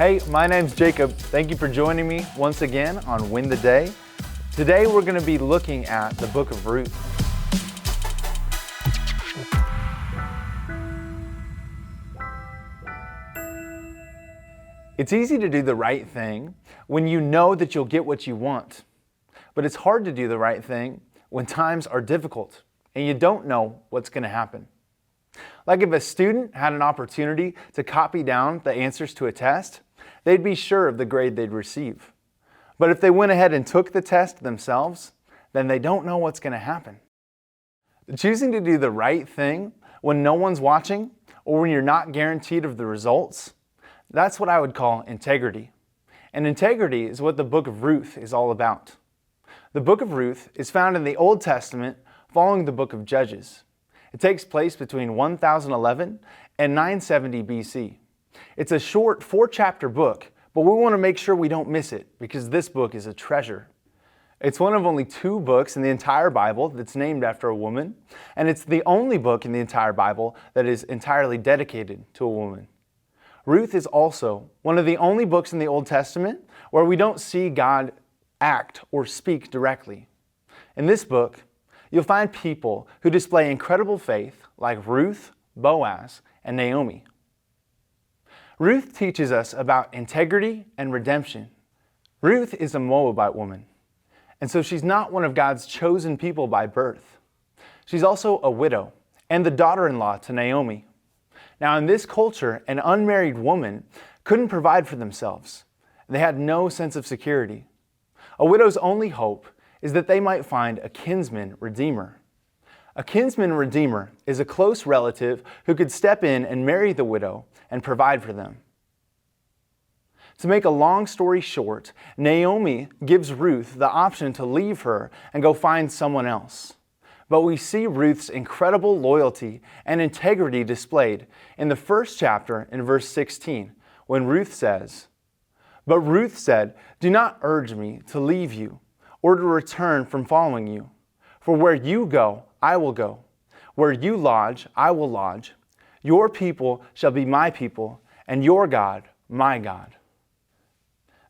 Hey, my name's Jacob. Thank you for joining me once again on Win the Day. Today we're going to be looking at the Book of Ruth. It's easy to do the right thing when you know that you'll get what you want. But it's hard to do the right thing when times are difficult and you don't know what's going to happen. Like if a student had an opportunity to copy down the answers to a test, they'd be sure of the grade they'd receive. But if they went ahead and took the test themselves, then they don't know what's going to happen. Choosing to do the right thing when no one's watching or when you're not guaranteed of the results, that's what I would call integrity. And integrity is what the Book of Ruth is all about. The Book of Ruth is found in the Old Testament following the Book of Judges. It takes place between 1011 and 970 BC. It's a short 4-chapter book, but we want to make sure we don't miss it because this book is a treasure. It's one of only 2 books in the entire Bible that's named after a woman, and it's the only book in the entire Bible that is entirely dedicated to a woman. Ruth is also one of the only books in the Old Testament where we don't see God act or speak directly. In this book, you'll find people who display incredible faith like Ruth, Boaz, and Naomi. Ruth teaches us about integrity and redemption. Ruth is a Moabite woman, and so she's not one of God's chosen people by birth. She's also a widow and the daughter-in-law to Naomi. Now, in this culture, an unmarried woman couldn't provide for themselves. They had no sense of security. A widow's only hope is that they might find a kinsman redeemer. A kinsman redeemer is a close relative who could step in and marry the widow and provide for them. To make a long story short, Naomi gives Ruth the option to leave her and go find someone else. But we see Ruth's incredible loyalty and integrity displayed in the first chapter in verse 16, when Ruth says, "But Ruth said, 'Do not urge me to leave you or to return from following you. For where you go, I will go. Where you lodge, I will lodge. Your people shall be my people, and your God, my God.'"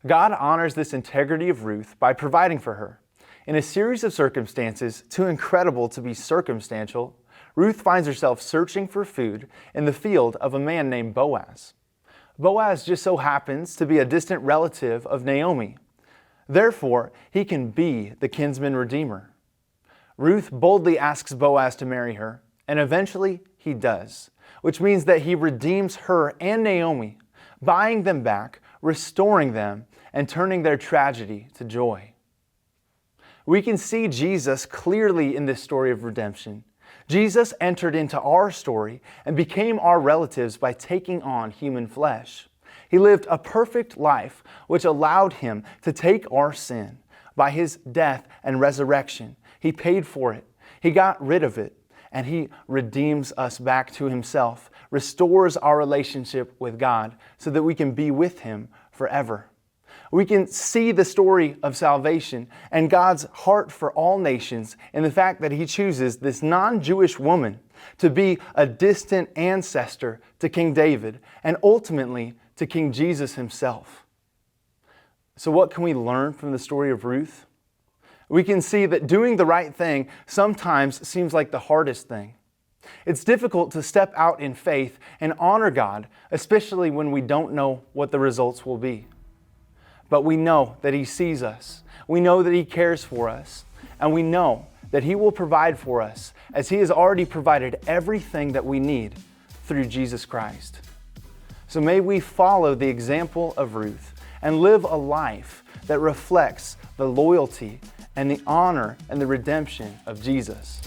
God honors this integrity of Ruth by providing for her. In a series of circumstances too incredible to be circumstantial, Ruth finds herself searching for food in the field of a man named Boaz. Boaz just so happens to be a distant relative of Naomi. Therefore, he can be the kinsman redeemer. Ruth boldly asks Boaz to marry her, and eventually he does, which means that he redeems her and Naomi, buying them back, restoring them, and turning their tragedy to joy. We can see Jesus clearly in this story of redemption. Jesus entered into our story and became our relatives by taking on human flesh. He lived a perfect life, which allowed him to take our sin. By his death and resurrection, he paid for it. He got rid of it, and he redeems us back to himself, restores our relationship with God so that we can be with him forever. We can see the story of salvation and God's heart for all nations in the fact that he chooses this non-Jewish woman to be a distant ancestor to King David and ultimately to King Jesus himself. So what can we learn from the story of Ruth? We can see that doing the right thing sometimes seems like the hardest thing. It's difficult to step out in faith and honor God, especially when we don't know what the results will be. But we know that he sees us. We know that he cares for us. And we know that he will provide for us as he has already provided everything that we need through Jesus Christ. So may we follow the example of Ruth and live a life that reflects the loyalty and the honor and the redemption of Jesus.